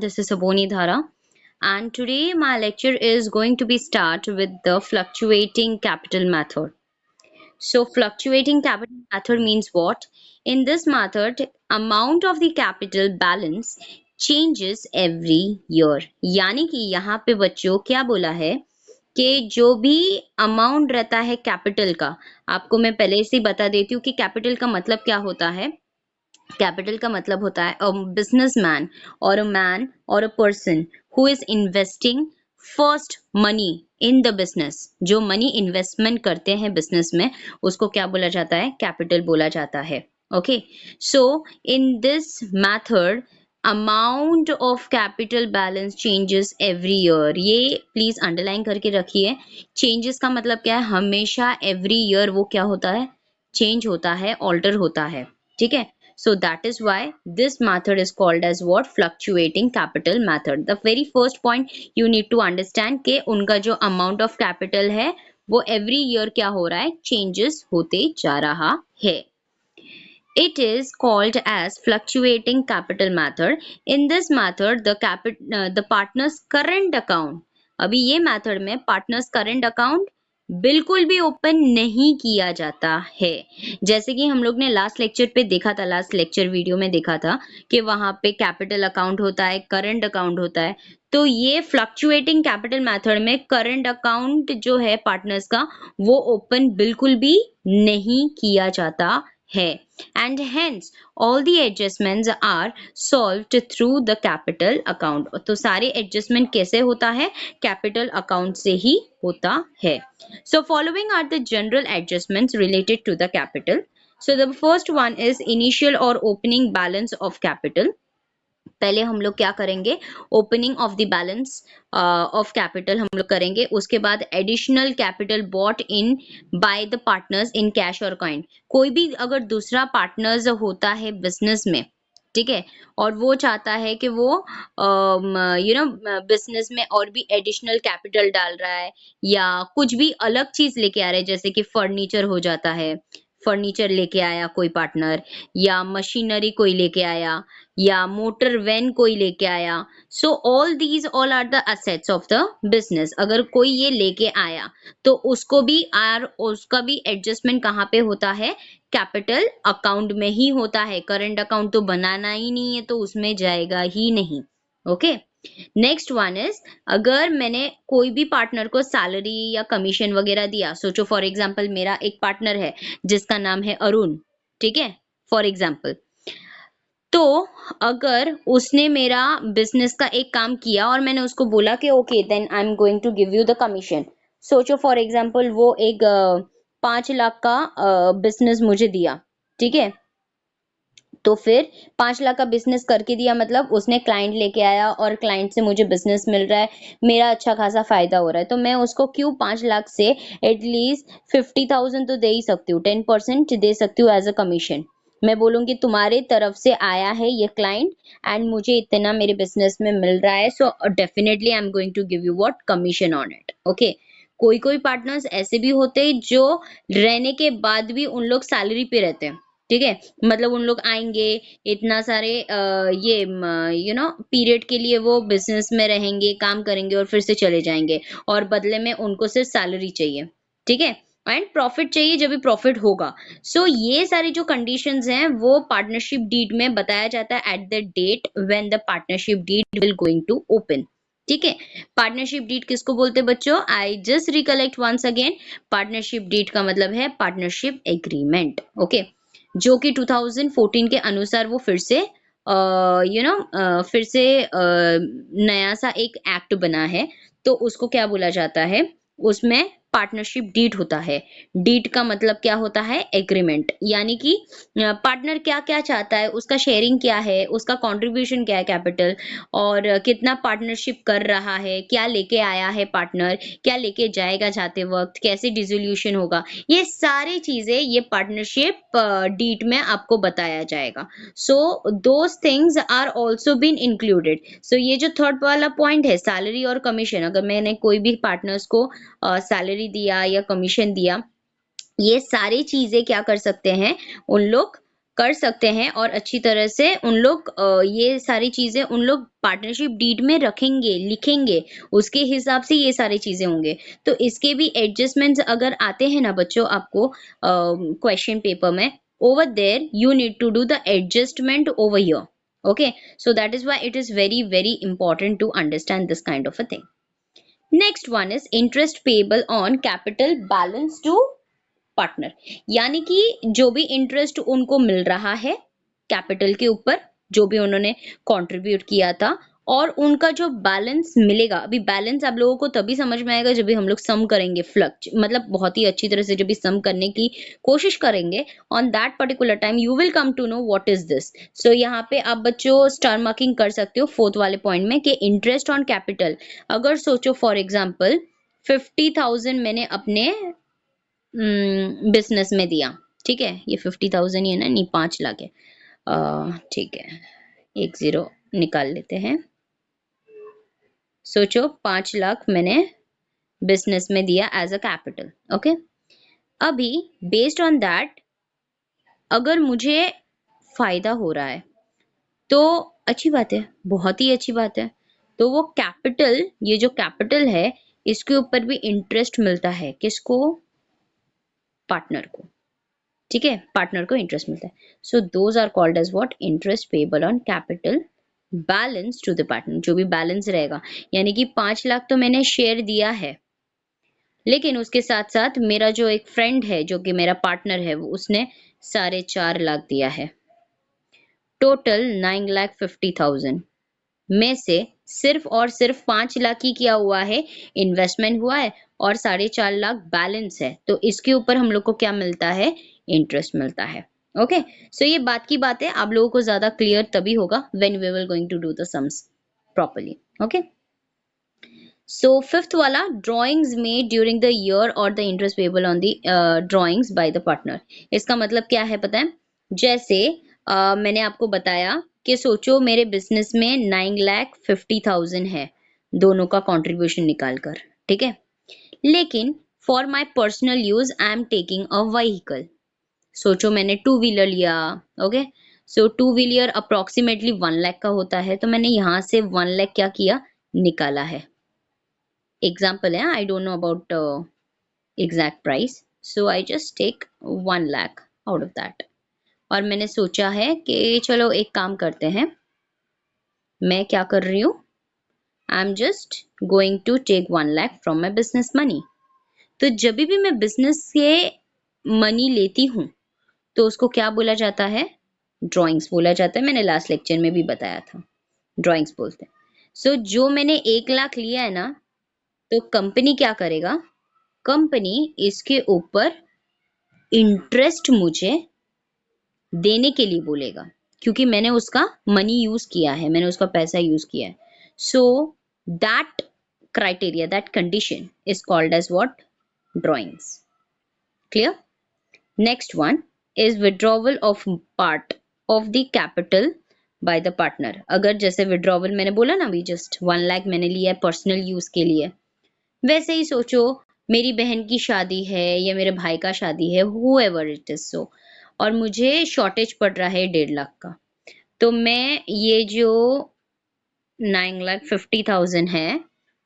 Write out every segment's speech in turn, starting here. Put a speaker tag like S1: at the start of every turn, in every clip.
S1: This is Saboni Dhara, and today my lecture is going to be start with the fluctuating capital method. So fluctuating capital method means what? In this method, amount of the capital balance changes every year. यानी कि यहाँ पे बच्चों क्या बोला है कि जो भी अमाउंट रहता है कैपिटल का, आपको मैं पहले से ही बता देती हूँ कि कैपिटल का मतलब क्या होता है। कैपिटल का मतलब होता है अ बिजनेसमैन और अ मैन और a person who is investing first money in the business. जो मनी इन्वेस्टमेंट करते हैं बिजनेस में उसको क्या बोला जाता है? कैपिटल बोला जाता है। Okay, so in this method amount of capital balance changes every year. ये प्लीज अंडरलाइन करके रखिए। चेंजेस का मतलब क्या है? हमेशा एवरी ईयर वो क्या होता है? चेंज होता है, ऑल्टर होता है। ठीक है, so that is why this method is called as what? Fluctuating capital method. The very first point you need to understand कि उनका जो amount of capital है वो every year क्या हो रहा है? Changes होते जा रहा है। It is called as fluctuating capital method. In this method, the partner's current account, अभी ये मेथड में पार्टनर्स करंट अकाउंट बिल्कुल भी ओपन नहीं किया जाता है। जैसे कि हम लोग ने लास्ट लेक्चर पे देखा था, लास्ट लेक्चर वीडियो में देखा था कि वहां पे कैपिटल अकाउंट होता है, करंट अकाउंट होता है। तो ये फ्लक्चुएटिंग कैपिटल मेथड में करंट अकाउंट जो है पार्टनर्स का वो ओपन बिल्कुल भी नहीं किया जाता है। And hence all the adjustments are solved through the capital account. तो सारे adjustment कैसे होता है? Capital account से ही होता है। So following are the general adjustments related to the capital. So the first one is initial or opening balance of capital. पहले हम लोग क्या करेंगे? Opening of the balance of capital हम लोग करेंगे। उसके बाद additional capital brought in by the partners in cash और कॉइन। कोई भी अगर दूसरा पार्टनर्स होता है बिजनेस में, ठीक है, और वो चाहता है कि वो बिजनेस में और भी एडिशनल कैपिटल डाल रहा है या कुछ भी अलग चीज लेके आ रहा है, जैसे कि फर्नीचर हो जाता है, फर्नीचर लेके आया कोई पार्टनर, या मशीनरी कोई लेके आया, या मोटर वैन कोई लेके आया। So all are the assets of the business. अगर कोई ये लेके आया तो उसका भी एडजस्टमेंट कहाँ पे होता है? कैपिटल अकाउंट में ही होता है। करंट अकाउंट तो बनाना ही नहीं है तो उसमें जाएगा ही नहीं। ओके, नेक्स्ट वन इज, अगर मैंने कोई भी पार्टनर को सैलरी या कमीशन वगैरह दिया, सोचो फॉर एग्जांपल मेरा एक पार्टनर है जिसका नाम है अरुण, ठीक है, फॉर एग्जांपल। तो अगर उसने मेरा बिजनेस का एक काम किया और मैंने उसको बोला कि okay then I am going to give you the commission. सोचो फॉर एग्जांपल वो एक 5 लाख का बिजनेस मुझे दिया, ठीक है। तो फिर 5 लाख का बिजनेस करके दिया, मतलब उसने क्लाइंट लेके आया और क्लाइंट से मुझे बिजनेस मिल रहा है, मेरा अच्छा खासा फायदा हो रहा है। तो मैं उसको क्यों 5 लाख से एटलीस्ट 50,000 तो दे ही सकती हूँ, 10% दे सकती हूँ एज अ कमीशन। मैं बोलूंगी तुम्हारे तरफ से आया है ये क्लाइंट एंड मुझे इतना मेरे बिजनेस में मिल रहा है, so definitely I am going to give you what? Commission on it. Okay, कोई कोई पार्टनर्स ऐसे भी होते हैं जो रहने के बाद भी उन लोग सैलरी पे रहते हैं, ठीक है। मतलब उन लोग आएंगे, इतना सारे ये पीरियड के लिए वो बिजनेस में रहेंगे, काम करेंगे और फिर से चले जाएंगे, और बदले में उनको सिर्फ सैलरी चाहिए, ठीक है, एंड प्रॉफिट चाहिए जब भी प्रॉफिट होगा। सो ये सारी जो कंडीशंस हैं वो पार्टनरशिप डीड में बताया जाता है at the date when the partnership deed will going to open. ठीक है, पार्टनरशिप डीड किसको बोलते हैं बच्चों? I just recollect once again, partnership deed का मतलब है पार्टनरशिप एग्रीमेंट। ओके, जो कि 2014 के अनुसार वो फिर से नया सा एक एक्ट बना है, तो उसको क्या बोला जाता है? उसमें पार्टनरशिप डीड होता है। डीड का मतलब क्या होता है? एग्रीमेंट। यानी कि पार्टनर क्या क्या चाहता है, उसका शेयरिंग क्या है, उसका कंट्रीब्यूशन क्या है कैपिटल, और कितना पार्टनरशिप कर रहा है, क्या लेके आया है पार्टनर, क्या लेके जाएगा जाते वक्त, कैसे डिसोल्यूशन होगा, ये सारी चीजें ये पार्टनरशिप डीड में आपको बताया जाएगा। So those things are also been included. So ये जो थर्ड वाला पॉइंट है, सैलरी और कमीशन, अगर मैंने कोई भी पार्टनर्स को सैलरी दिया या कमीशन दिया, ये सारी चीजें क्या कर सकते हैं उन लोग? कर सकते हैं और अच्छी तरह से उन लोग ये सारी चीजें उन लोग पार्टनरशिप डीड में रखेंगे, लिखेंगे, उसके हिसाब से ये सारी चीजें होंगे। तो इसके भी एडजस्टमेंट्स अगर आते हैं ना बच्चों आपको क्वेश्चन पेपर में, over there you need to do the adjustment over here. Okay, so that is why it is very important to understand this kind of a thing. Next one is interest payable on capital balance to partner. यानी कि जो भी interest उनको मिल रहा है capital के ऊपर, जो भी उन्होंने कंट्रीब्यूट किया था, और उनका जो बैलेंस मिलेगा, अभी बैलेंस आप लोगों को तभी समझ में आएगा जब भी हम लोग सम करेंगे, फ्लक्च मतलब बहुत ही अच्छी तरह से जब भी सम करने की कोशिश करेंगे, on that particular time you will come to know what is this. So यहाँ पे आप बच्चों स्टार मार्किंग कर सकते हो फोर्थ वाले पॉइंट में कि इंटरेस्ट ऑन कैपिटल, अगर सोचो फॉर एग्जाम्पल 50,000 मैंने अपने बिजनेस में दिया, ठीक है, ये 50,000 ही है ना, नहीं 5 लाख है, ठीक है, एक जीरो निकाल लेते हैं। सोचो 5 लाख मैंने बिजनेस में दिया एज अ कैपिटल। ओके, अभी बेस्ड ऑन दैट अगर मुझे फायदा हो रहा है तो अच्छी बात है, बहुत ही अच्छी बात है। तो वो कैपिटल, ये जो कैपिटल है इसके ऊपर भी इंटरेस्ट मिलता है, किसको? पार्टनर को, ठीक है, पार्टनर को इंटरेस्ट मिलता है। So those are called as what? Interest payable on capital balance to the partner, जो भी बैलेंस रहेगा, यानी कि 5 लाख तो मैंने शेयर दिया है, लेकिन उसके साथ साथ मेरा जो एक फ्रेंड है जो कि मेरा पार्टनर है, वो उसने 4.5 लाख दिया है, टोटल 9,50,000 में से सिर्फ और सिर्फ 5 लाख ही किया हुआ है, इन्वेस्टमेंट हुआ है, और 4.5 लाख बैलेंस है। तो इसके ऊपर हम लोग को क्या मिलता है? इंटरेस्ट मिलता है। ओके, सो ये बात की बात है, आप लोगों को ज्यादा क्लियर तभी होगा when we will going to do the sums properly. Okay, so fifth वाला, drawings made during the year और the interest payable on the drawings by the partner. इसका मतलब क्या है पता है? जैसे मैंने आपको बताया कि सोचो मेरे बिजनेस में 9,50,000 है, दोनों का कंट्रीब्यूशन निकालकर, ठीक है, लेकिन for my personal use I am taking a vehicle. सोचो मैंने टू व्हीलर लिया। ओके, सो टू व्हीलर अप्रोक्सीमेटली 1 लाख का होता है, तो मैंने यहाँ से 1 लाख क्या किया? निकाला है। एग्जाम्पल है, I don't know about exact price, so I just take 1 lakh out of that. और मैंने सोचा है कि चलो एक काम करते हैं, मैं क्या कर रही हूँ, I am just going to take 1 lakh from my business money. तो जब भी मैं बिजनेस से मनी लेती हूँ तो उसको क्या बोला जाता है? ड्रॉइंग्स बोला जाता है। मैंने लास्ट लेक्चर में भी बताया था, ड्रॉइंग्स बोलते हैं। सो जो मैंने 1 लाख लिया है ना, तो कंपनी क्या करेगा? कंपनी इसके ऊपर इंटरेस्ट मुझे देने के लिए बोलेगा, क्योंकि मैंने उसका मनी यूज किया है, मैंने उसका पैसा यूज किया है। So that criteria, that condition is called as what? Drawings. Clear? Next one is withdrawal of part of the capital by the partner. अगर जैसे withdrawal मैंने बोला ना अभी, जस्ट 1 लाख मैंने लिया है पर्सनल यूज के लिए, वैसे ही सोचो मेरी बहन की शादी है या मेरे भाई का शादी है, whoever it is, so और मुझे शॉर्टेज पड़ रहा है 1.5 लाख का, तो मैं ये जो 9,50,000 है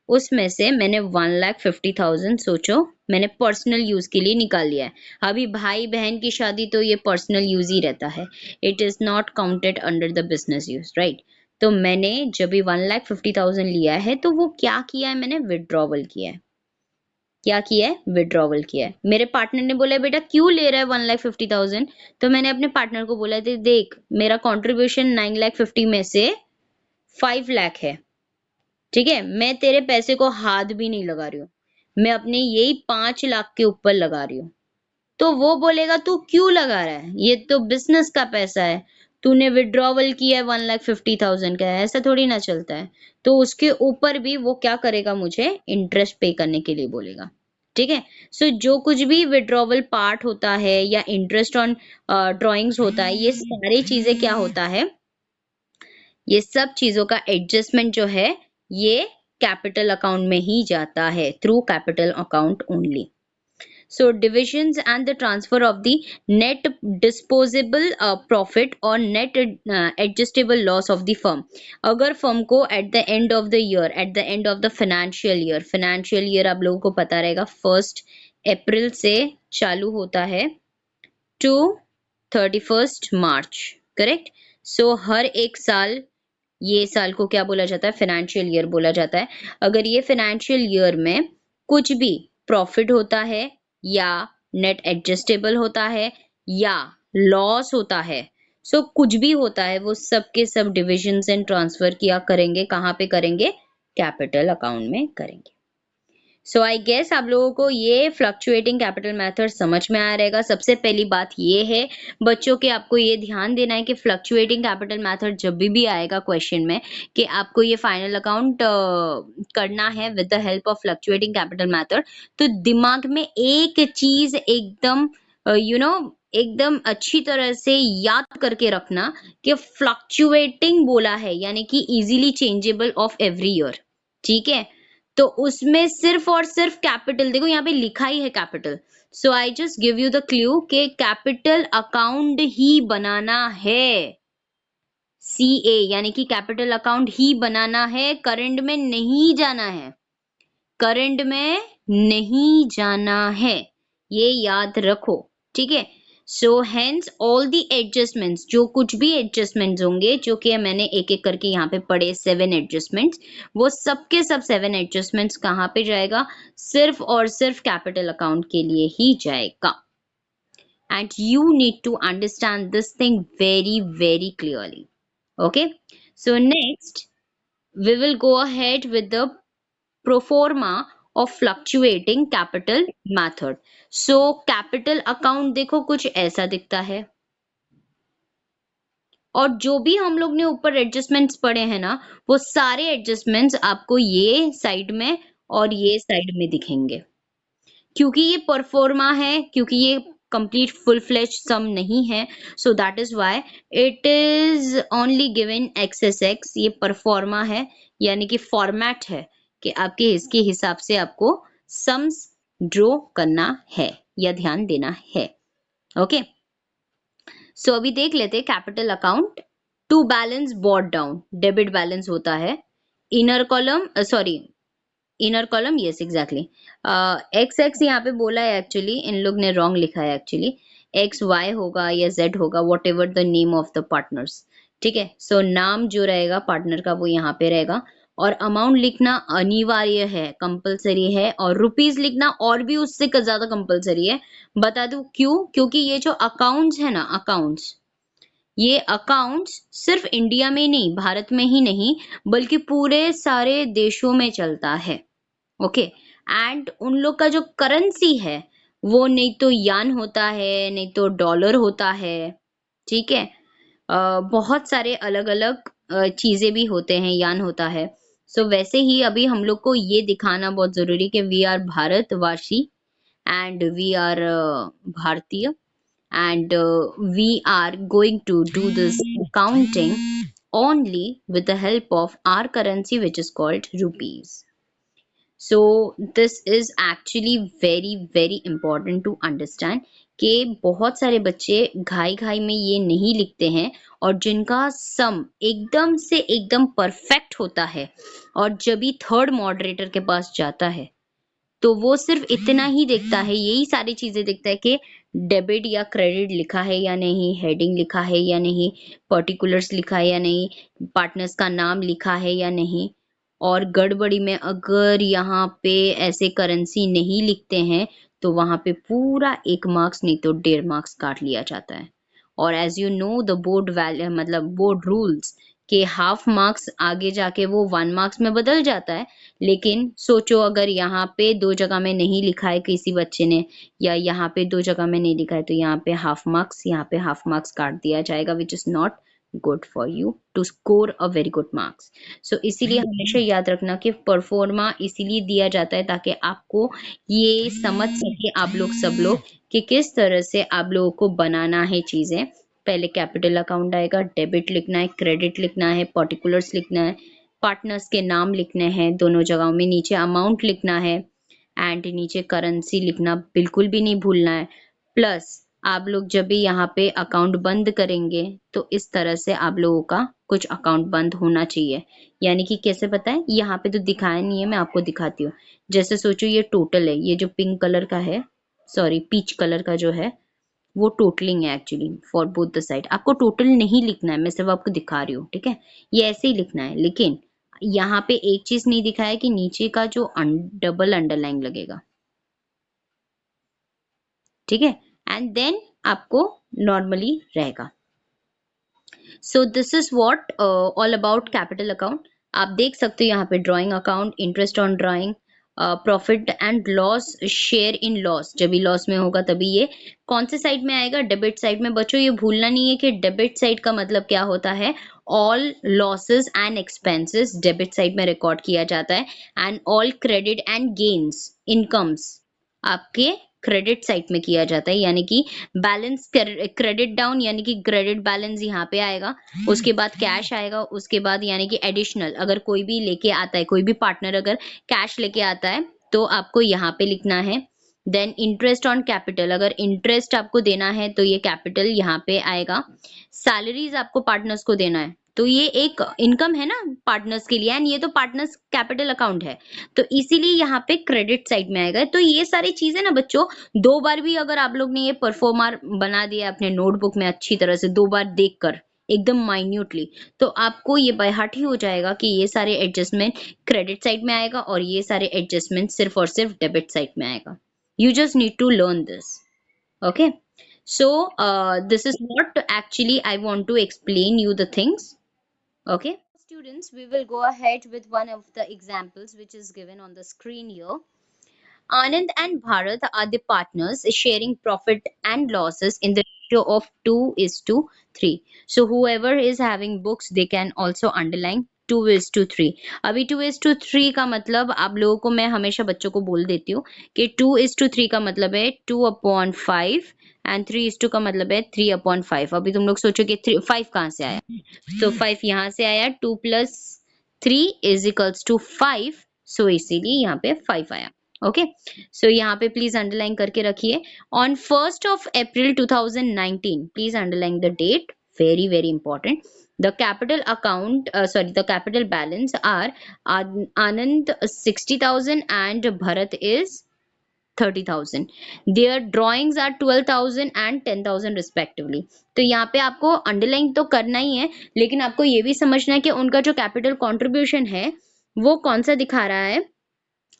S1: उसमें से मैंने 1,50,000 सोचो मैंने पर्सनल यूज के लिए निकाल लिया है। अभी भाई बहन की शादी तो ये पर्सनल यूज ही रहता है, it is not counted under the business use, right? तो मैंने जब भी 1,50,000 लिया है तो वो क्या किया है? मैंने विड्रॉवल किया है। क्या किया है? विड्रॉवल किया है। मेरे पार्टनर ने बोला बेटा क्यों ले रहा है 1,50,000, तो मैंने अपने पार्टनर को बोला था देख मेरा कॉन्ट्रीब्यूशन 9,50,000 में से 5 लाख है, ठीक है, मैं तेरे पैसे को हाथ भी नहीं लगा रही हूँ, मैं अपने यही 5 लाख के ऊपर लगा रही हूँ। तो वो बोलेगा तू क्यों लगा रहा है, ये तो बिजनेस का पैसा है, तूने विड्रॉवल किया है 1,50,000 का, ऐसा थोड़ी ना चलता है। तो उसके ऊपर भी वो क्या करेगा? मुझे इंटरेस्ट पे करने के लिए बोलेगा, ठीक है। सो जो कुछ भी विड्रॉवल पार्ट होता है या इंटरेस्ट ऑन ड्रॉइंग्स होता है, ये सारी चीजें क्या होता है, ये सब चीजों का एडजस्टमेंट जो है ये कैपिटल अकाउंट में ही जाता है, through capital account only. So divisions and the transfer of the net disposable profit or net adjustable loss of the firm. अगर फर्म को at the end of the year, at the end of the financial year आप लोगों को पता रहेगा 1 अप्रैल से चालू होता है टू 31 मार्च, करेक्ट। सो हर एक साल, ये साल को क्या बोला जाता है, फाइनेंशियल ईयर बोला जाता है। अगर ये फाइनेंशियल ईयर में कुछ भी प्रॉफिट होता है या नेट एडजस्टेबल होता है या लॉस होता है, सो कुछ भी होता है, वो सब के सब डिविजन्स एंड ट्रांसफर किया करेंगे, कहाँ पे करेंगे, कैपिटल अकाउंट में करेंगे। सो आई गेस आप लोगों को ये फ्लक्चुएटिंग कैपिटल मेथड समझ में आ रहेगा। सबसे पहली बात ये है बच्चों के, आपको ये ध्यान देना है कि फ्लक्चुएटिंग कैपिटल मेथड जब भी आएगा क्वेश्चन में कि आपको ये फाइनल अकाउंट करना है with the help of fluctuating capital method, तो दिमाग में एक चीज एकदम एकदम अच्छी तरह से याद करके रखना कि फ्लक्चुएटिंग बोला है यानी कि easily changeable of every year, ठीक है। तो उसमें सिर्फ और सिर्फ कैपिटल, देखो यहाँ पे लिखा ही है capital, so I just give you the clue कि कैपिटल अकाउंट ही बनाना है, CA यानी कि कैपिटल अकाउंट ही बनाना है, करंट में नहीं जाना है, करंट में नहीं जाना है, ये याद रखो, ठीक है। So hence all the adjustments, जो कुछ भी एडजस्टमेंट्स होंगे, जो कि मैंने एक एक करके यहाँ पे पढ़े 7 एडजस्टमेंट्स, वो सब के सब 7 एडजस्टमेंट्स कहाँ पे जाएगा, सिर्फ और सिर्फ कैपिटल अकाउंट के लिए ही जाएगा। And you need to understand this thing very very clearly, okay. So next we will go ahead with the pro forma of fluctuating capital method. So capital account देखो कुछ ऐसा दिखता है, और जो भी हम लोग ने ऊपर एडजस्टमेंट्स पढ़े हैं ना, वो सारे एडजस्टमेंट्स आपको ये साइड में और ये साइड में दिखेंगे, क्योंकि ये परफॉर्मा है, क्योंकि ये कंप्लीट फुल फ्लेज सम नहीं है, सो that is why it is only given XSX। ये परफॉर्मा है यानी कि फॉर्मेट है कि आपके इसके हिसाब से आपको सम्स ड्रॉ करना है या ध्यान देना है, ओके। सो अभी देख लेते हैं capital account. To balance brought down, debit balance होता है, inner column sorry inner column, yes exactly, XX यहाँ पे बोला है, एक्चुअली इन लोग ने रॉन्ग लिखा है, एक्चुअली XY होगा या Z होगा, what ever the name of the partners, ठीक है। सो नाम जो रहेगा पार्टनर का वो यहाँ पे रहेगा, और अमाउंट लिखना अनिवार्य है, कंपलसरी है, और रुपीज लिखना और भी उससे ज्यादा कंपलसरी है। बता दूं क्यों, क्योंकि ये जो अकाउंट्स है ना, अकाउंट्स, ये अकाउंट्स सिर्फ इंडिया में नहीं, भारत में ही नहीं, बल्कि पूरे सारे देशों में चलता है, ओके। एंड उन लोग का जो करेंसी है वो नहीं तो यान होता है, नहीं तो डॉलर होता है, ठीक है। बहुत सारे अलग अलग चीजें भी होते हैं, यान होता है। सो वैसे ही अभी हम लोग को ये दिखाना बहुत जरूरी कि वी आर भारतवासी एंड वी आर भारतीय, and we are going to do this counting only with the help of our currency which is called rupees. So this is actually very very important to understand कि बहुत सारे बच्चे घाई घाई में ये नहीं लिखते हैं, और जिनका सम एकदम से एकदम परफेक्ट होता है और जब भी थर्ड मॉडरेटर के पास जाता है तो वो सिर्फ इतना ही देखता है, यही सारी चीजें देखता है कि डेबिट या क्रेडिट लिखा है या नहीं, हेडिंग लिखा है या नहीं, पर्टिकुलर्स लिखा है या नहीं, पार्टनर्स का नाम लिखा है या नहीं। और गड़बड़ी में अगर यहाँ पे ऐसे करेंसी नहीं लिखते हैं तो वहां पे पूरा 1 मार्क्स नहीं तो 1.5 मार्क्स काट लिया जाता है। और as you know the board value मतलब बोर्ड रूल्स के हाफ मार्क्स आगे जाके वो 1 मार्क्स में बदल जाता है। लेकिन सोचो अगर यहाँ पे 2 जगह में नहीं लिखा है किसी बच्चे ने, या यहाँ पे 2 जगह में नहीं लिखा है, तो यहाँ पे हाफ मार्क्स, यहाँ पे हाफ मार्क्स काट दिया जाएगा, which is not good for you to score a very good marks. So इसीलिए हमेशा याद रखना कि परफॉर्मा इसीलिए दिया जाता है ताकि आपको ये समझ सके आप लोग सब लोग कि किस तरह से आप लोगों को बनाना है चीजें। पहले कैपिटल अकाउंट आएगा, डेबिट लिखना है, क्रेडिट लिखना है, पर्टिकुलर्स लिखना है, पार्टनर्स के नाम लिखने हैं दोनों जगहों में, नीचे अमाउंट लिखना है, एंड नीचे करेंसी लिखना बिल्कुल भी नहीं भूलना है। प्लस आप लोग जब भी यहाँ पे अकाउंट बंद करेंगे तो इस तरह से आप लोगों का कुछ अकाउंट बंद होना चाहिए। यानी कि कैसे पता है, यहाँ पे तो दिखाया नहीं है, मैं आपको दिखाती हूँ। जैसे सोचो ये टोटल है, ये जो पिंक कलर का है, सॉरी पीच कलर का जो है वो टोटलिंग है actually for both the side. आपको टोटल नहीं लिखना है, मैं सिर्फ आपको दिखा रही हूँ, ठीक है। ये ऐसे ही लिखना है, लेकिन यहाँ पे एक चीज नहीं दिखाया है कि नीचे का जो डबल अंडरलाइन लगेगा, ठीक है। एंड देन आपको नॉर्मली रहेगा। So this is what all about capital account. आप देख सकते हो यहाँ पे drawing account, interest on drawing, profit and loss, share in loss, जब भी लॉस में होगा तभी ये कौन से साइड में आएगा, डेबिट साइड में। बच्चों ये भूलना नहीं है कि डेबिट साइड का मतलब क्या होता है, all losses and expenses debit side में रिकॉर्ड किया जाता है, and all credit and gains, incomes आपके क्रेडिट साइड में किया जाता है। यानी कि बैलेंस क्रेडिट डाउन, यानी कि क्रेडिट बैलेंस यहाँ पे आएगा, उसके बाद कैश आएगा, उसके बाद यानी कि एडिशनल अगर कोई भी लेके आता है, कोई भी पार्टनर अगर कैश लेके आता है तो आपको यहाँ पे लिखना है। देन इंटरेस्ट ऑन कैपिटल, अगर इंटरेस्ट आपको देना है तो ये कैपिटल यहाँ पे आएगा। सैलरीज आपको पार्टनर्स को देना है तो ये एक इनकम है ना पार्टनर्स के लिए, एंड ये तो पार्टनर्स कैपिटल अकाउंट है, तो इसीलिए यहाँ पे क्रेडिट साइड में आएगा। तो ये सारी चीजें ना बच्चों, दो बार भी अगर आप लोग ने ये परफॉर्मर बना दिया अपने नोटबुक में अच्छी तरह से, दो बार देखकर एकदम माइन्यूटली, तो आपको ये बाय हार्ट ही हो जाएगा कि ये सारे एडजस्टमेंट क्रेडिट साइड में आएगा और ये सारे एडजस्टमेंट सिर्फ और सिर्फ डेबिट साइड में आएगा। You just need to learn this, okay. So this is what actually I want to explain you the things, okay. Students, we will go ahead with one of the examples which is given on the screen here. Anand and Bharat are the partners sharing profit and losses in the ratio of 2 is to 3. So whoever is having books, they can also underline 2 is to 3. अभी 2 is to 3 का मतलब आप लोगों को मैं हमेशा बच्चों को बोल देती हूँ कि 2 is to 3 का मतलब है 2/5 एंड 3 is to का मतलब है 3/5। अभी तुम लोग सोचो कि 5 कहाँ से आया, तो 5 यहाँ से आया, 2 + 3 इज इक्वल्स टू 5, सो इसीलिए यहाँ पे 5 आया। ओके, सो यहाँ पे प्लीज अंडरलाइन करके रखिए। On 1st of April 2019, please underline the date, very very important. The capital account, the capital balance are Anand 60,000 and Bharat is 30,000. Their drawings are 12,000 and 10,000 respectively. तो यहाँ पे आपको अंडरलाइन तो करना ही है, लेकिन आपको ये भी समझना है कि उनका जो कैपिटल कंट्रीब्यूशन है वो कौन सा दिखा रहा है,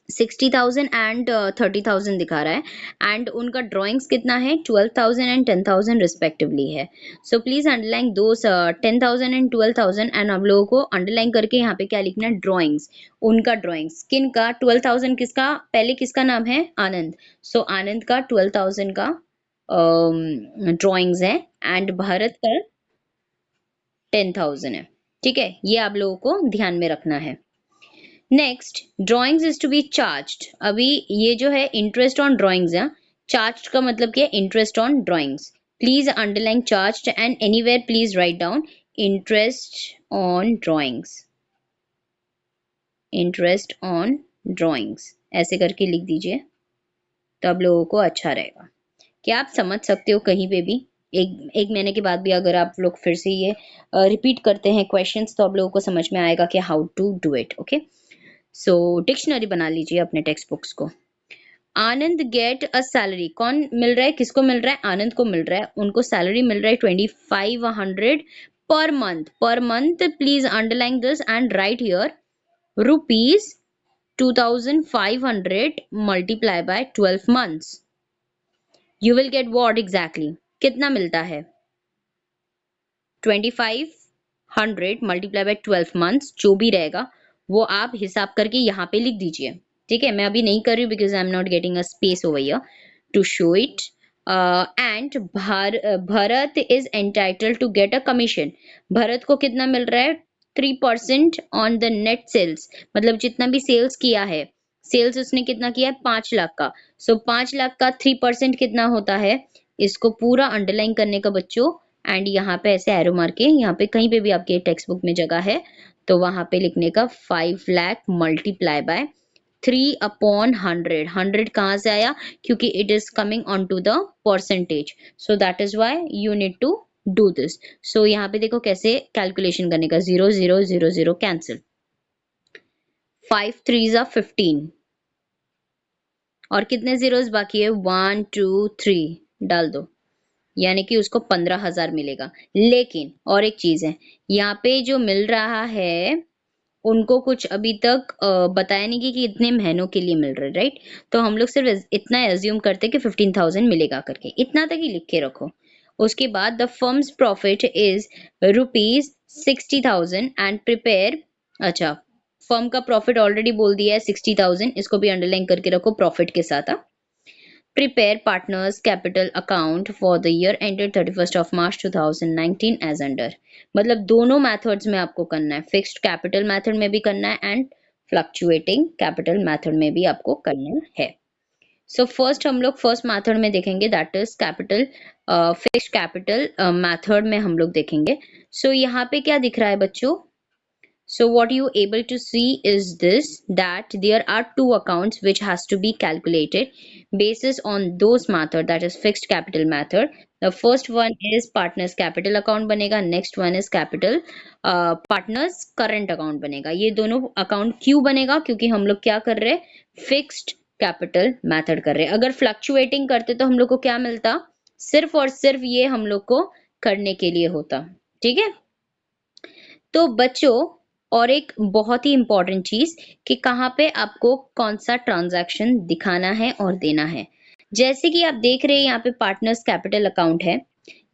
S1: 60,000 एंड 30,000 दिखा रहा है, एंड उनका ड्राइंग्स कितना है, 12,000 एंड 10,000 रिस्पेक्टिवली है। सो प्लीज अंडरलाइन दो 10,000 एंड 12,000, एंड आप लोगों को अंडरलाइन करके यहाँ पे क्या लिखना है, ड्राइंग्स, उनका ड्राइंग्स किन का, 12,000 किसका, पहले किसका नाम है, आनंद, सो आनंद का 12,000 का ड्राइंग्स है, एंड भारत का 10,000 है, ठीक है। ये आप लोगों को ध्यान में रखना है। Next, drawings is to be charged. अभी ये जो है इंटरेस्ट ऑन ड्राइंग्स है, चार्ज्ड का मतलब क्या है, interest on drawings. Please underline charged and anywhere please write down interest on drawings, interest on drawings ऐसे करके लिख दीजिए, तो आप लोगों को अच्छा रहेगा। क्या आप समझ सकते हो कहीं पे भी एक महीने के बाद भी अगर आप लोग फिर से ये रिपीट करते हैं क्वेश्चंस, तो आप लोगों को समझ में आएगा कि how to do it, okay. So dictionary बना लीजिए अपने टेक्स्ट बुक्स को। आनंद गेट अ सैलरी, कौन मिल रहा है, किसको मिल रहा है, आनंद को मिल रहा है, उनको सैलरी मिल रहा है 2500 per month, per month please underline this and right here rupees 2500 multiply by 12 months, you will get what exactly, कितना मिलता है, 2500 मल्टीप्लाई बाय 12 मंथ्स, जो भी रहेगा वो आप हिसाब करके यहाँ पे लिख दीजिए, ठीक है। मैं अभी नहीं कर रही हूँ because I am not getting a space over here to show it. And Bharat is entitled to get a commission, Bharat को कितना मिल रहा है, 3% ऑन द नेट सेल्स, मतलब जितना भी सेल्स किया है, सेल्स उसने कितना किया है, 5 लाख का, सो 5 लाख का 3% कितना होता है, इसको पूरा अंडरलाइन करने का बच्चों, एंड यहाँ पे ऐसे एरो मार के, यहाँ पे कहीं पे भी आपके टेक्स्ट बुक में जगह है तो वहां पे लिखने का 5 लाख मल्टीप्लाई बाय 3/100, 100 कहाँ से आया, क्योंकि it is coming on to the percentage, so that is why you need to do this. So यहाँ पे देखो कैसे कैलकुलेशन करने का, 0 0 0 0 कैंसिल, 5 3 15, और कितने जीरोस बाकी है, 1 2 3 डाल दो, यानी कि उसको 15,000 मिलेगा। लेकिन और एक चीज है, यहाँ पे जो मिल रहा है उनको कुछ अभी तक बताया नहीं कि इतने महीनों के लिए मिल रहा है, राइट। तो हम लोग सिर्फ इतना एज्यूम करते कि 15,000 मिलेगा करके, इतना तक ही लिख के रखो। उसके बाद the firms profit is ₹60,000 and prepare, अच्छा फर्म का प्रॉफिट ऑलरेडी बोल दिया है 60,000, इसको भी अंडरलाइन करके रखो प्रॉफिट के साथ। Prepare partners capital account for the year ended 31st of March 2019 as under, मतलब दोनों मेथड्स में आपको करना है, फिक्स्ड कैपिटल मेथड में भी करना है एंड फ्लक्चुएटिंग कैपिटल मेथड में भी आपको करना है। सो फर्स्ट हम लोग फर्स्ट मेथड में देखेंगे, that is capital fixed capital method में हम लोग देखेंगे। सो यहाँ पे क्या दिख रहा है बच्चों, so what you able to see is this, that there are two accounts which has to be calculated basis on those method, that is fixed capital method. The first one is partners capital account बनेगा, next one is capital partners current account बनेगा। ये दोनों account क्यों बनेगा, क्योंकि हम लोग क्या कर रहे हैं, fixed capital method कर रहे हैं। अगर fluctuating करते तो हम लोग को क्या मिलता, सिर्फ और सिर्फ ये हम लोग को करने के लिए होता, ठीक है। तो बच्चों और एक बहुत ही इंपॉर्टेंट चीज कि कहाँ पे आपको कौन सा ट्रांजैक्शन दिखाना है और देना है। जैसे कि आप देख रहे हैं यहाँ पे पार्टनर्स कैपिटल अकाउंट है,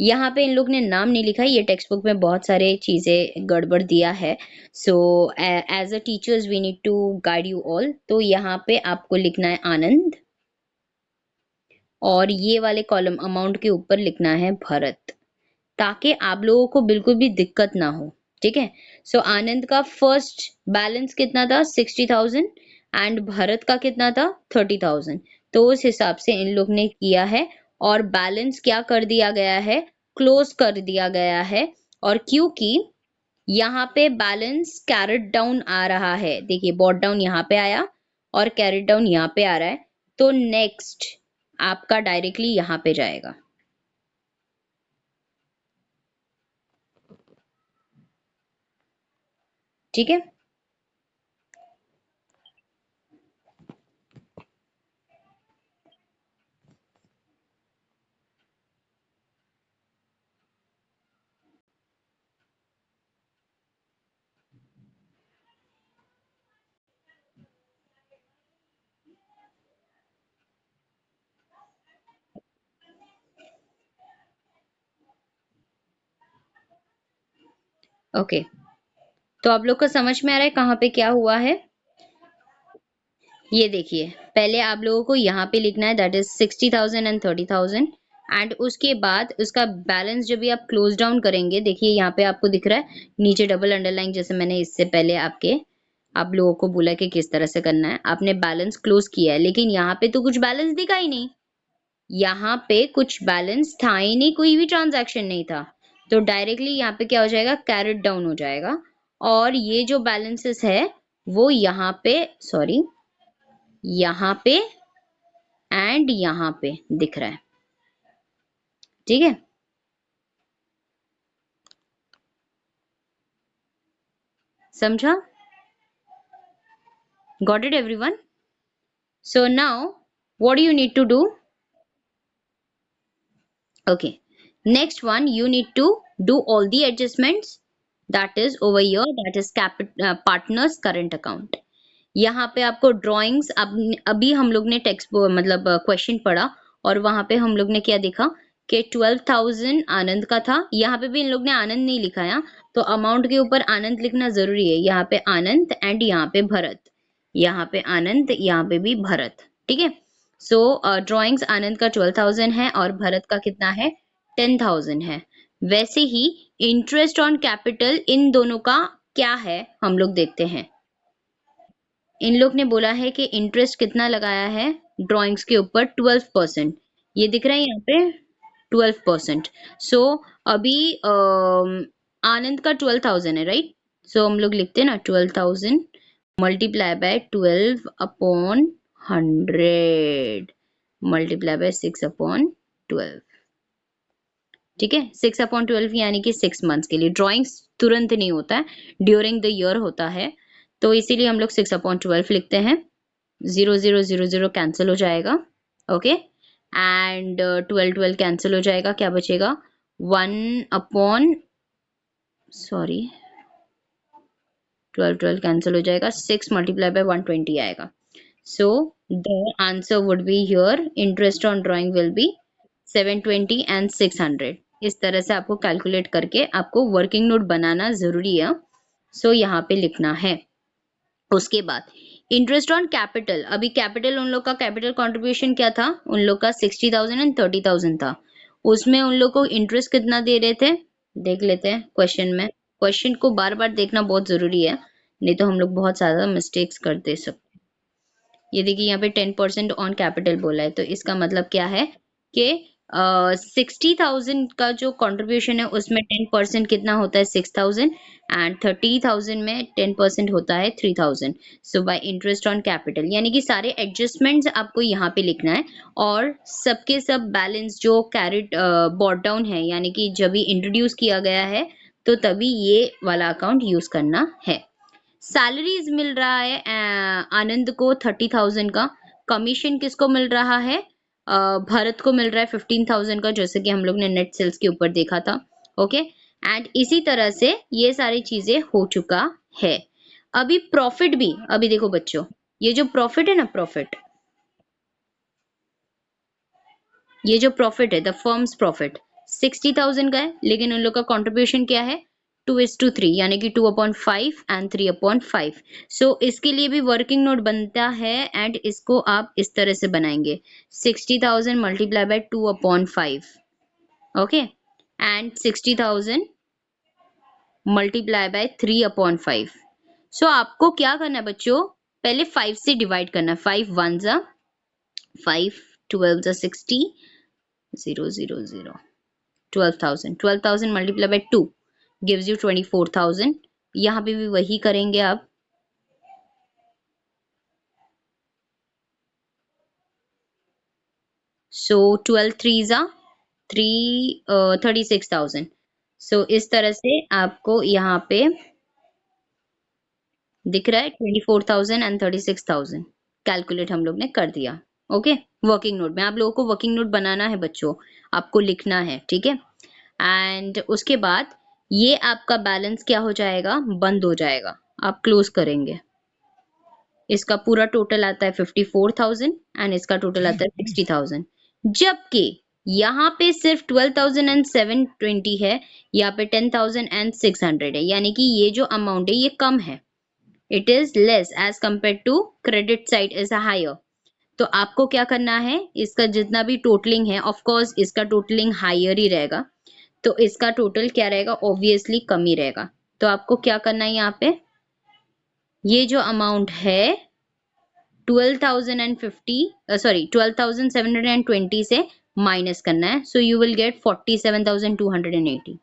S1: यहाँ पे इन लोग ने नाम नहीं लिखा है, ये टेक्स्ट बुक में बहुत सारे चीजें गड़बड़ दिया है। So as a teachers we need to guide you all. तो यहाँ पे आपको लिखना है आनंद, और ये वाले कॉलम अमाउंट के ऊपर लिखना है भरत, ताकि आप लोगों को बिल्कुल भी दिक्कत ना हो, ठीक है। सो आनंद का फर्स्ट बैलेंस कितना था, 60,000, एंड भरत का कितना था, 30,000। तो उस हिसाब से इन लोग ने किया है, और बैलेंस क्या कर दिया गया है, क्लोज कर दिया गया है। और क्योंकि यहाँ पे बैलेंस कैरेट डाउन आ रहा है, देखिए बॉट डाउन यहाँ पे आया और कैरेट डाउन यहाँ पे आ रहा है, तो नेक्स्ट आपका डायरेक्टली यहाँ पे जाएगा, ठीक है। ओके, तो आप लोग को समझ में आ रहा है कहाँ पे क्या हुआ है। ये देखिए पहले आप लोगों को यहाँ पे लिखना है, दैट इज 60,000 एंड 30,000, एंड उसके बाद उसका बैलेंस जब भी आप क्लोज डाउन करेंगे, देखिए यहाँ पे आपको दिख रहा है नीचे डबल अंडरलाइन, जैसे मैंने इससे पहले आप लोगों को बोला कि किस तरह से करना है। आपने बैलेंस क्लोज किया है, लेकिन यहाँ पे तो कुछ बैलेंस दिखा ही नहीं, यहाँ पे कुछ बैलेंस था ही नहीं, कोई भी ट्रांजैक्शन नहीं था, तो डायरेक्टली यहाँ पे क्या हो जाएगा, कैरेट डाउन हो जाएगा। और ये जो बैलेंसेस है वो यहाँ पे, सॉरी यहाँ पे एंड यहाँ पे दिख रहा है, ठीक है। समझा, got it everyone. So now what do you need to do, okay, next one you need to do all the adjustments, that is over here, that is partners current account। यहाँ पे आपको ड्राइंग्स, अब अभी हम लोग ने text मतलब question पढ़ा, और वहां पे हम लोग ने क्या देखा कि 12,000 आनंद का था। यहाँ पे भी इन लोग ने आनंद नहीं लिखा है, तो अमाउंट के ऊपर आनंद लिखना जरूरी है। यहाँ पे आनंद एंड यहाँ पे भरत, यहाँ पे आनंद, यहाँ पे भी भरत, ठीक है। सो ड्राइंग्स आनंद का 12,000 है और भरत का कितना है, 10,000 है। वैसे ही इंटरेस्ट ऑन कैपिटल इन दोनों का क्या है हम लोग देखते हैं। इन लोग ने बोला है कि इंटरेस्ट कितना लगाया है ड्राइंग्स के ऊपर, 12%, ये दिख रहा है यहाँ पे 12%। सो अभी आनंद का 12,000 है, राइट। सो हम लोग लिखते हैं ना 12,000 multiply by 12 upon 100 multiply by 6 upon 12। ठीक है, 6 अपॉन 12 यानी कि 6 मंथ्स के लिए। ड्रॉइंग्स तुरंत नहीं होता है, ड्यूरिंग द ईयर होता है, तो इसीलिए हम लोग 6 अपॉन 12 लिखते हैं। 0 0 0 0 कैंसिल हो जाएगा। ओके, एंड 12 12 कैंसिल हो जाएगा, क्या बचेगा? 1 अपॉन, सॉरी 12 12 कैंसिल हो जाएगा, 6 मल्टीप्लाई बाय 120 आएगा। So the answer would be here, interest on drawing will be 720 and 600। इस तरह से आपको कैलकुलेट करके आपको वर्किंग नोट बनाना जरूरी है। सो यहाँ पे लिखना है। उसके बाद इंटरेस्ट ऑन कैपिटल, अभी कैपिटल उन लोग का कैपिटल कंट्रीब्यूशन क्या था? उन लोग का 60,000 एंड 30,000 था। उसमें उन लोग को इंटरेस्ट कितना दे रहे थे, देख लेते हैं क्वेश्चन में। क्वेश्चन को बार बार देखना बहुत जरूरी है, नहीं तो हम लोग बहुत ज्यादा मिस्टेक्स करते सब। ये देखिए यहाँ पे 10% ऑन कैपिटल बोला है, तो इसका मतलब क्या है कि 60,000 का जो कंट्रीब्यूशन है उसमें 10% कितना होता है? 6,000, एंड 30,000 में 10% होता है 3,000। सो बाय इंटरेस्ट ऑन कैपिटल, यानी कि सारे एडजस्टमेंट्स आपको यहाँ पे लिखना है, और सबके सब बैलेंस जो कैरिड बॉट डाउन है, यानी कि जब भी इंट्रोड्यूस किया गया है तो तभी ये वाला अकाउंट यूज करना है। सैलरीज मिल रहा है आनंद को 30,000 का। कमीशन किसको मिल रहा है? भरत को मिल रहा है 15,000 का, जैसे कि हम लोग ने नेट सेल्स के ऊपर देखा था। ओके, एंड इसी तरह से ये सारी चीजें हो चुका है। अभी प्रॉफिट भी, अभी देखो बच्चों, ये जो प्रॉफिट है ना, प्रॉफिट, ये जो प्रॉफिट है, द फर्म्स प्रॉफिट 60,000 का है, लेकिन उन लोग का कंट्रीब्यूशन क्या है? 2:3, यानी कि 2/5 एंड 3/5। सो इसके लिए भी वर्किंग नोट बनता है, एंड इसको आप इस तरह से बनाएंगे, 60,000 multiply by 2/5, okay, and 60,000 multiply by 3/5। सो आपको क्या करना है बच्चों? पहले 5 से डिवाइड करना है। 5 1 जा 5, 12 जा 60, 0 0 0, 12,000। 12,000 मल्टीप्लाई बाय 2 गिव्स यू 24,000। यहाँ पे भी वही करेंगे आप। सो 12 3 जा 3, 36,000। सो इस तरह से आपको यहाँ पे दिख रहा है 24,000 एंड 36,000। कैलकुलेट हम लोग ने कर दिया। ओके, वर्किंग नोट में आप लोगों को वर्किंग नोट बनाना है बच्चों, आपको लिखना है, ठीक है। एंड उसके बाद ये आपका बैलेंस क्या हो जाएगा? बंद हो जाएगा, आप क्लोज करेंगे। इसका पूरा टोटल आता है 54,000 एंड इसका टोटल आता है 60,000। जबकि यहाँ पे सिर्फ 12,000 एंड 720 है, यहाँ पे 10,000 एंड 600 है, यानी कि ये जो अमाउंट है ये कम है। It is less as compare to credit side is higher. तो आपको क्या करना है? इसका जितना भी टोटलिंग है, ऑफ कोर्स इसका टोटलिंग हायर ही रहेगा, तो इसका टोटल क्या रहेगा? ऑब्वियसली कम ही रहेगा। तो आपको क्या करना है यहाँ पे? ये जो अमाउंट है 12,050, सॉरी 12,720 से माइनस करना है। So you will get 47,280।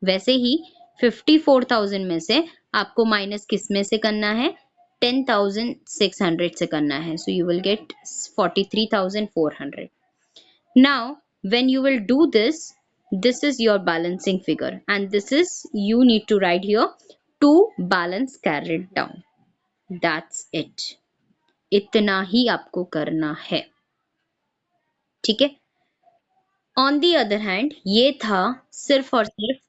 S1: वैसे ही 54,000 में से आपको माइनस किस में से करना है? 10,600 से करना है। So you will get 43,400। Now when you will do this is your balancing figure, and this is you need to write here to balance carried down. That's it. इतना ही आपको करना है, ठीक है। ऑन दी अदर हैंड ये था सिर्फ और सिर्फ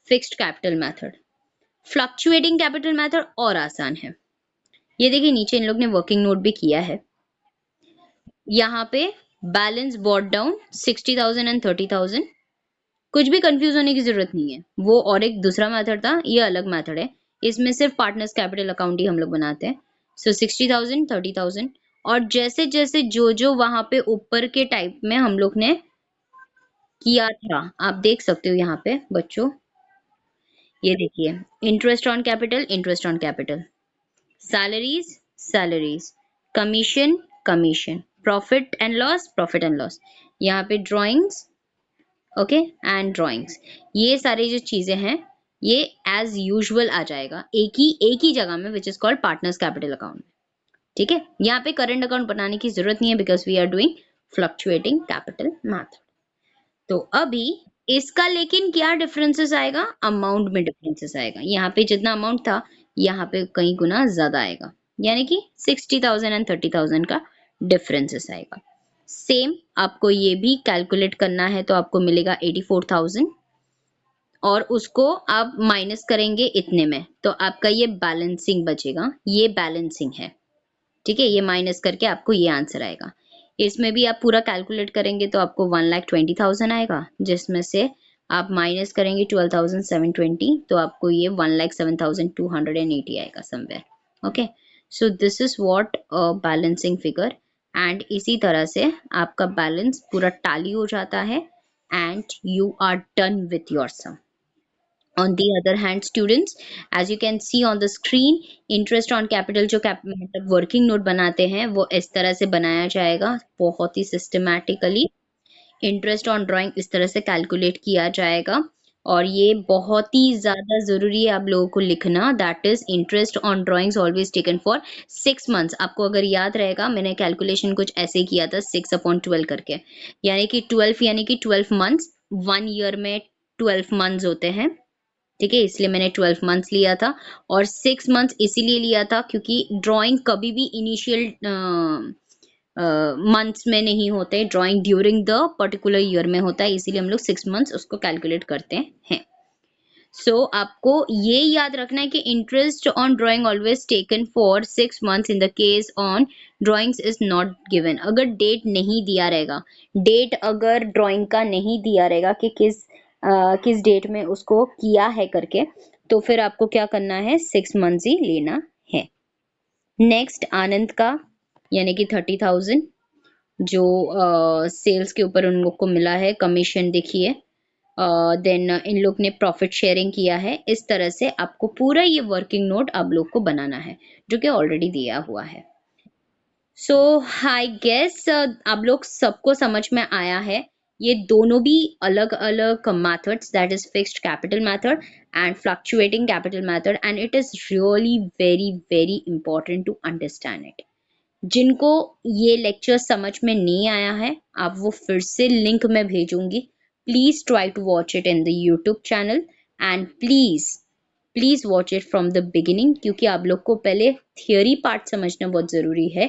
S1: fixed capital method. Fluctuating capital method और आसान है। ये देखिए नीचे इन लोग ने वर्किंग नोट भी किया है। यहाँ पे बैलेंस बॉट डाउन 60,000 एंड 30,000। कुछ भी कंफ्यूज होने की जरूरत नहीं है, वो और एक दूसरा मेथड था, ये अलग मेथड है। इसमें सिर्फ पार्टनर्स कैपिटल अकाउंट ही हम लोग बनाते हैं। सो 60,000 30,000, और जैसे जैसे जो जो वहां पे ऊपर के टाइप में हम लोग ने किया था, आप देख सकते हो यहाँ पे बच्चों, ये देखिए, interest on capital, interest on capital, salaries, salaries, commission, commission, profit and loss, profit and loss, यहाँ पे ड्राइंग्स, ओके, एंड ड्राइंग्स। ये सारी जो चीजें हैं ये एज यूजुअल आ जाएगा एक ही जगह में, which is called partners capital account. ठीक है, यहाँ पे करंट अकाउंट बनाने की जरूरत नहीं है because we are doing fluctuating capital method. तो अभी इसका लेकिन क्या डिफरेंसेस आएगा, अमाउंट में डिफरेंसेस आएगा। यहाँ पे जितना अमाउंट था यहाँ पे कई गुना ज्यादा आएगा, यानी कि 60,000 एंड 30,000 का डिफरेंसेस आएगा। सेम आपको ये भी कैलकुलेट करना है, तो आपको मिलेगा 84,000 और उसको आप माइनस करेंगे इतने में, तो आपका ये बैलेंसिंग बचेगा, ये बैलेंसिंग है। ठीक है, ये माइनस करके आपको ये आंसर आएगा। इसमें भी आप पूरा कैलकुलेट करेंगे तो आपको 1,20,000 आएगा, जिसमें से आप माइनस करेंगे 12,720, तो आपको ये 1,07,280 आएगा somewhere. Okay, so this is what balancing figure. And इसी तरह से आपका बैलेंस पूरा टैली हो जाता है and you are done with your sum. On the other hand, students, as you can see on the screen, interest on capital जो मतलब वर्किंग नोट बनाते हैं वो इस तरह से बनाया जाएगा, बहुत ही सिस्टमैटिकली। इंटरेस्ट ऑन ड्राइंग इस तरह से कैलकुलेट किया जाएगा, और ये बहुत ही ज्यादा जरूरी है आप लोगों को लिखना, that is interest on drawings always taken for 6 months. आपको अगर याद रहेगा मैंने कैलकुलेशन कुछ ऐसे किया था 6/12 करके, यानी कि 12 यानी कि 12 मंथ्स, 1 ईयर में 12 मंथ्स होते हैं। ठीक है, इसलिए मैंने 12 मंथ्स लिया था, और 6 मंथ्स इसीलिए लिया था क्योंकि ड्राइंग कभी भी इनिशियल मंथ्स में नहीं होते, drawing during the particular year में होता है, इसीलिए हम लोग 6 मंथ्स उसको कैलकुलेट करते हैं। सो आपको ये याद रखना है कि interest on drawing always taken for 6 months in the case on drawings is not given. अगर डेट नहीं दिया रहेगा, डेट अगर ड्राइंग का नहीं दिया रहेगा कि किस डेट में उसको किया है करके, तो फिर आपको क्या करना है, 6 मंथ्स ही लेना है। नेक्स्ट आनंद का, यानी कि 30,000 जो सेल्स के ऊपर उन लोग को मिला है कमीशन, देखिए। देन इन लोग ने प्रॉफिट शेयरिंग किया है। इस तरह से आपको पूरा ये वर्किंग नोट आप लोग को बनाना है, जो कि ऑलरेडी दिया हुआ है। सो आई गेस आप लोग सबको समझ में आया है। ये दोनों भी अलग अलग methods, that is fixed capital method and fluctuating capital method, and it is really very very important to understand it. जिनको ये लेक्चर समझ में नहीं आया है, आप वो फिर से लिंक में भेजूंगी, please try to watch it in the YouTube channel, and please watch it from the beginning, क्योंकि आप लोग को पहले थियोरी पार्ट समझना बहुत जरूरी है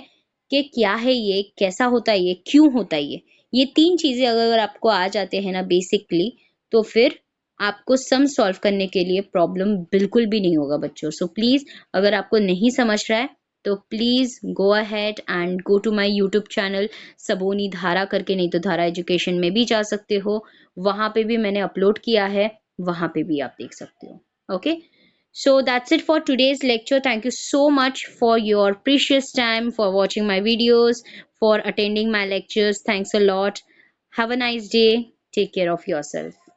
S1: कि क्या है ये, कैसा होता है ये, क्यों होता है ये 3 चीजें अगर आपको आ जाते हैं ना बेसिकली, तो फिर आपको सम सॉल्व करने के लिए प्रॉब्लम बिल्कुल भी नहीं होगा बच्चों। सो प्लीज, अगर आपको नहीं समझ रहा है तो please go ahead and go to my YouTube channel सबोनी धारा करके, नहीं तो धारा एजुकेशन में भी जा सकते हो, वहां पे भी मैंने अपलोड किया है, वहां पे भी आप देख सकते हो। Okay, so that's it for today's lecture. Thank you so much for your precious time, for watching my videos, for attending my lectures. Thanks a lot. Have a nice day. Take care of yourself.